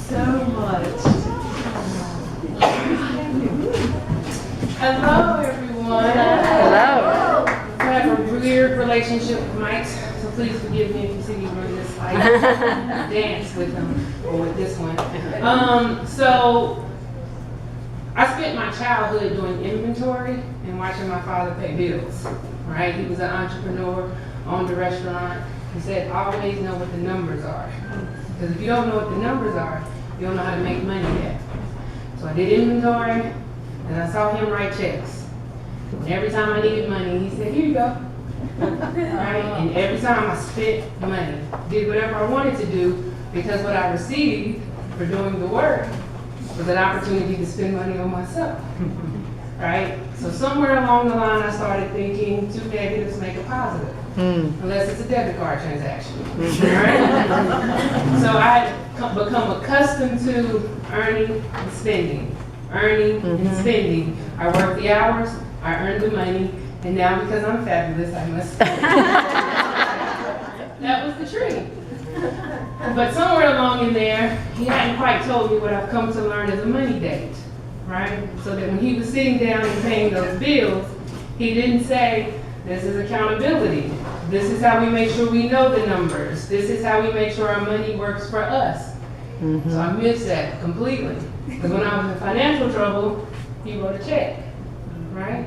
so much. Hello, everyone. Hello. I have a weird relationship with mics, so please forgive me if you see me run this like dance with them or with this one. So I spent my childhood doing inventory and watching my father pay bills. Right? He was an entrepreneur, owned a restaurant. He said, always know what the numbers are. Because if you don't know what the numbers are, you don't know how to make money yet. So I did inventory, and I saw him write checks. And every time I needed money, he said, here you go. Right? And every time I spent money, did whatever I wanted to do, because what I received for doing the work was an opportunity to spend money on myself. Right? So somewhere along the line, I started thinking 2 negatives make a positive. Unless it's a debit card transaction. Right? So I had become accustomed to earning and spending. Earning and spending. I worked the hours, I earned the money, and now because I'm fabulous, I must. That was the tree. But somewhere along in there, he hadn't quite told me what I've come to learn as a money date. Right? So that when he was sitting down and paying those bills, he didn't say, this is accountability. This is how we make sure we know the numbers. This is how we make sure our money works for us. So I missed that completely. Because when I was in financial trouble, he wrote a check, right?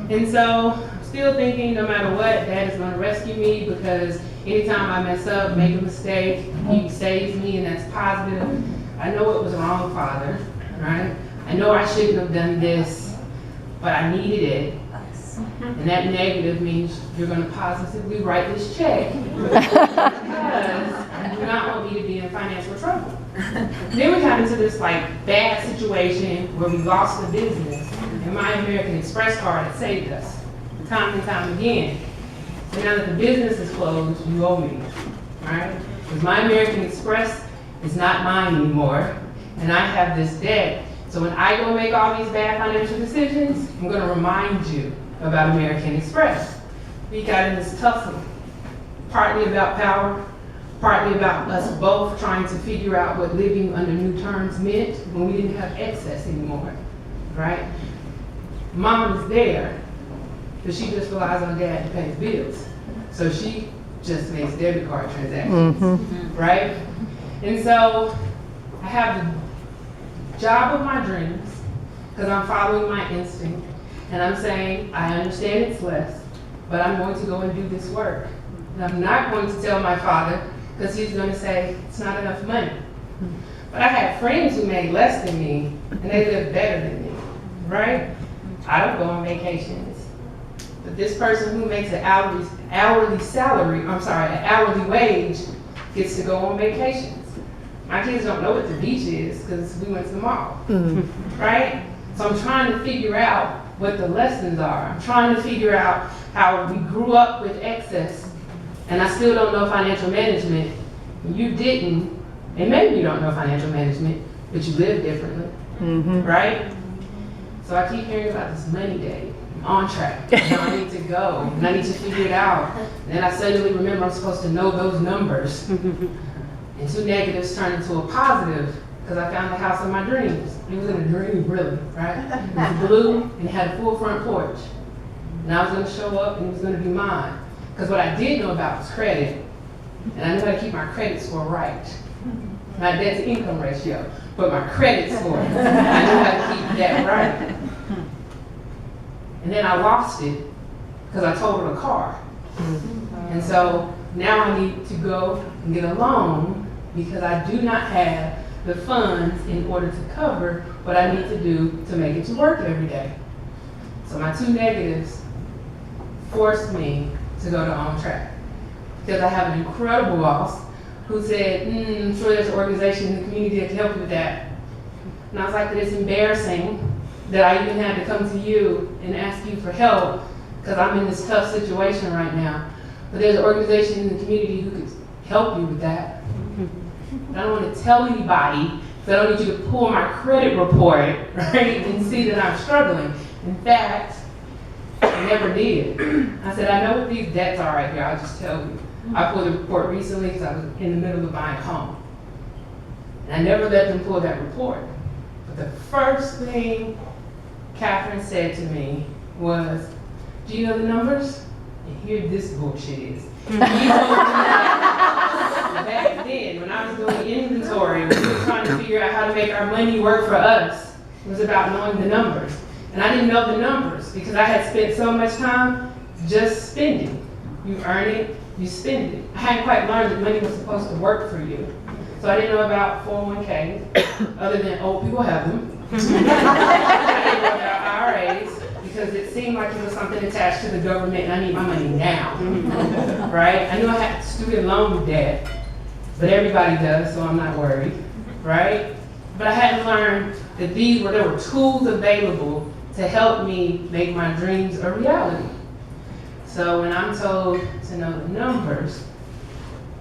And so I'm still thinking no matter what, Dad is going to rescue me, because anytime I mess up, make a mistake, he saves me, and that's positive. I know it was wrong, Father, right? I know I shouldn't have done this, but I needed it. And that negative means you're going to positively write this check because you do not want me to be in financial trouble. Then we got into this like bad situation where we lost the business, and my American Express card had saved us time and time again. So now that the business is closed, you owe me, right? Because my American Express is not mine anymore, and I have this debt. So when I go make all these bad financial decisions, I'm going to remind you about American Express. We got in this tussle, partly about power, partly about us both trying to figure out what living under new terms meant when we didn't have excess anymore, right? Mom is there, but she just relies on Dad to pay the bills. So she just makes debit card transactions, right? And so I have the job of my dreams because I'm following my instinct. And I'm saying, I understand it's less, but I'm going to go and do this work. And I'm not going to tell my father, because he's going to say, it's not enough money. But I had friends who made less than me, and they lived better than me, right? I don't go on vacations. But this person who makes an hourly wage gets to go on vacations. My kids don't know what the beach is, because we went to the mall, right? So I'm trying to figure out what the lessons are. I'm trying to figure out how we grew up with excess, and I still don't know financial management. You didn't, and maybe you don't know financial management, but you live differently, right? So I keep hearing about this money day, I'm on track, and I need to go, and I need to figure it out. And then I suddenly remember I'm supposed to know those numbers, and 2 negatives turned into a positive, because I found the house of my dreams. It was in a dream, really, right? It was blue and it had a full front porch. And I was going to show up and it was going to be mine. Because what I did know about was credit. And I knew how to keep my credit score right. Not debt to income ratio, but my credit score. I knew how to keep that right. And then I lost it because I totaled a car. And so now I need to go and get a loan because I do not have the funds in order to cover what I need to do to make it to work every day. So my 2 negatives forced me to go to On Track. Because I have an incredible boss who said, I'm sure there's an organization in the community that can help you with that. And I was like, it's embarrassing that I even had to come to you and ask you for help because I'm in this tough situation right now. But there's an organization in the community who could help you with that. I don't want to tell anybody, because I don't need you to pull my credit report, right, and see that I'm struggling. In fact, I never did. I said, I know what these debts are right here, I'll just tell you. I pulled the report recently because I was in the middle of buying a home. And I never let them pull that report. But the first thing Catherine said to me was, do you know the numbers? And here this bullshit is. You told me that back then, when I was doing inventory, we were trying to figure out how to make our money work for us. It was about knowing the numbers. And I didn't know the numbers because I had spent so much time just spending. You earn it, you spend it. I hadn't quite learned that money was supposed to work for you. So I didn't know about 401k, other than old people have them. I didn't know about IRAs because it seemed like it was something attached to the government and I need my money now, right? I knew I had student loan debt, but everybody does, so I'm not worried, right? But I hadn't learned that there were tools available to help me make my dreams a reality. So when I'm told to know the numbers,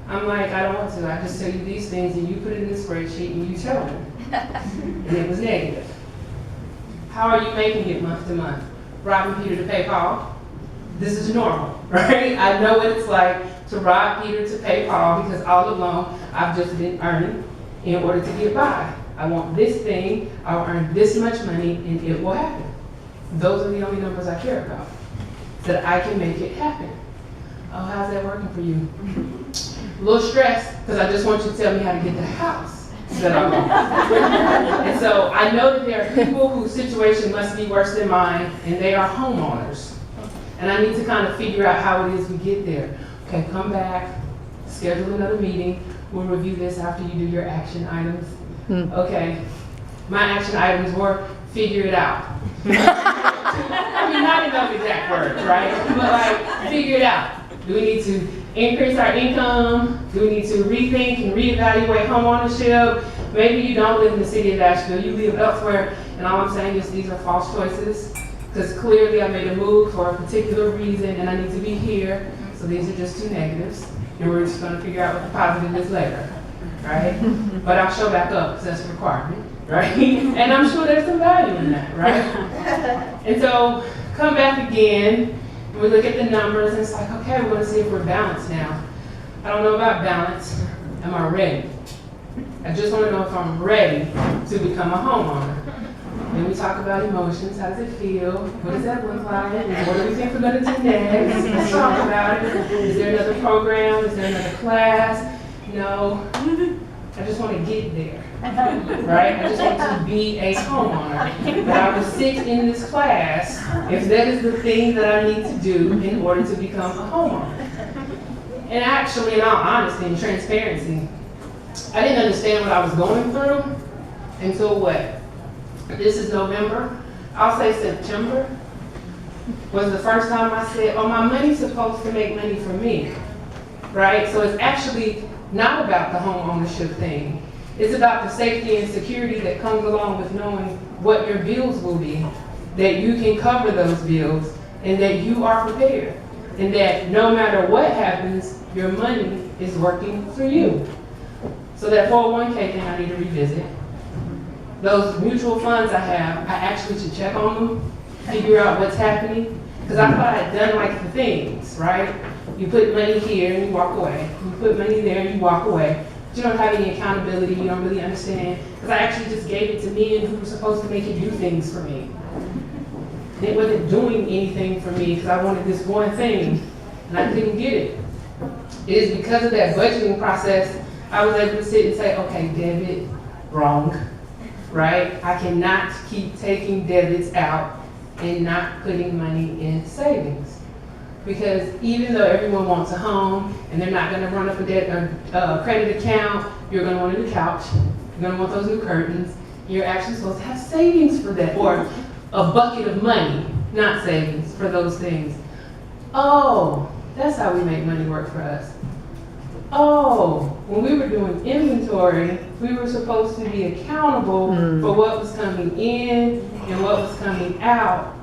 I'm like, I don't want to. I just tell you these things and you put it in the spreadsheet and you tell me. And it was negative. How are you making it month to month? Robbing Peter to pay Paul? This is normal, right? I know what it's like to rob Peter to pay Paul because all along I've just been earning in order to get by. I want this thing, I'll earn this much money and it will happen. Those are the only numbers I care about, so that I can make it happen. Oh, how's that working for you? A little stressed, because I just want you to tell me how to get the house that I want. And so I know that there are people whose situation must be worse than mine, and they are homeowners. And I need to kind of figure out how it is we get there. Okay, come back, schedule another meeting. We'll review this after you do your action items. Okay, my action items were figure it out. I mean, not in those exact words, right? But like, figure it out. Do we need to increase our income? Do we need to rethink and reevaluate home ownership? Maybe you don't live in the city of Asheville, you live elsewhere, and all I'm saying is these are false choices, because clearly I made a move for a particular reason and I need to be here, so these are just two negatives, and we're just gonna figure out what the positive is later, right? But I'll show back up, because that's a requirement, right? And I'm sure there's some value in that, right? And so, come back again, and we look at the numbers, and it's like, okay, we wanna see if we're balanced now. I don't know about balance, am I ready? I just wanna know if I'm ready to become a homeowner. Then we talk about emotions, how does it feel? What does that look like? What do we think we're gonna do next? Let's talk about it. Is there another program? Is there another class? No, I just wanna get there, right? I just want to be a homeowner. But I will sit in this class if that is the thing that I need to do in order to become a homeowner. And actually, in all honesty and transparency, I didn't understand what I was going through until what? This is November. I'll say September was the first time I said, oh, my money's supposed to make money for me, right? So it's actually not about the home ownership thing. It's about the safety and security that comes along with knowing what your bills will be, that you can cover those bills, and that you are prepared, and that no matter what happens, your money is working for you. So that 401k thing I need to revisit. Those mutual funds I have, I actually should check on them, figure out what's happening, because I thought I had done like the things, right? You put money here and you walk away. You put money there and you walk away. But you don't have any accountability, you don't really understand, because I actually just gave it to men who were supposed to make it do things for me. And it wasn't doing anything for me because I wanted this one thing and I couldn't get it. It is because of that budgeting process I was able to sit and say, okay, debit, wrong, right? I cannot keep taking debits out and not putting money in savings. Because even though everyone wants a home and they're not gonna run up a credit account, you're gonna want a new couch, you're gonna want those new curtains, you're actually supposed to have savings for that, or a bucket of money, not savings, for those things. Oh, that's how we make money work for us. Oh, when we were doing inventory, we were supposed to be accountable for what was coming in and what was coming out.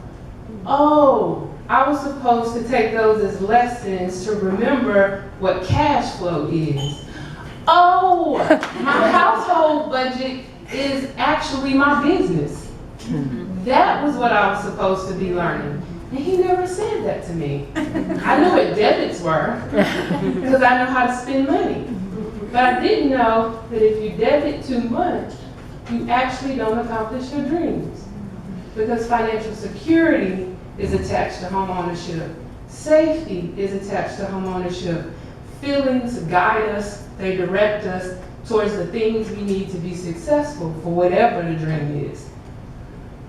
Oh, I was supposed to take those as lessons to remember what cash flow is. Oh, my household budget is actually my business. That was what I was supposed to be learning. And he never said that to me. I knew what debits were, because I know how to spend money. But I didn't know that if you debit too much, you actually don't accomplish your dreams. Because financial security is attached to homeownership. Safety is attached to homeownership. Feelings guide us, they direct us towards the things we need to be successful for whatever the dream is.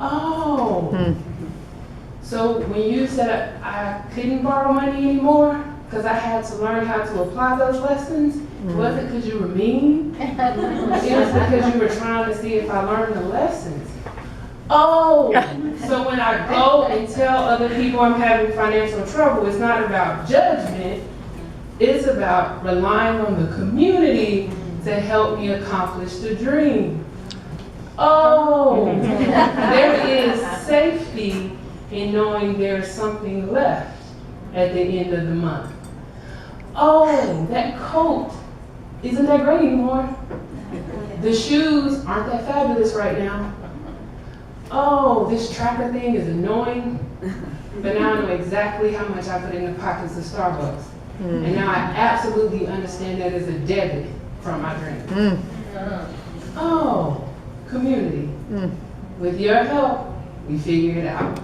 Oh. So when you said I couldn't borrow money anymore because I had to learn how to apply those lessons, it wasn't because you were mean. It was because you were trying to see if I learned the lessons. Oh, so when I go and tell other people I'm having financial trouble, it's not about judgment. It's about relying on the community to help me accomplish the dream. Oh, there is safety in knowing there's something left at the end of the month. Oh, that coat isn't that great anymore. The shoes aren't that fabulous right now. Oh, this tracker thing is annoying, but now I know exactly how much I put in the pockets of Starbucks. And now I absolutely understand that as a debit from my dream. Oh, community. With your help, we figure it out.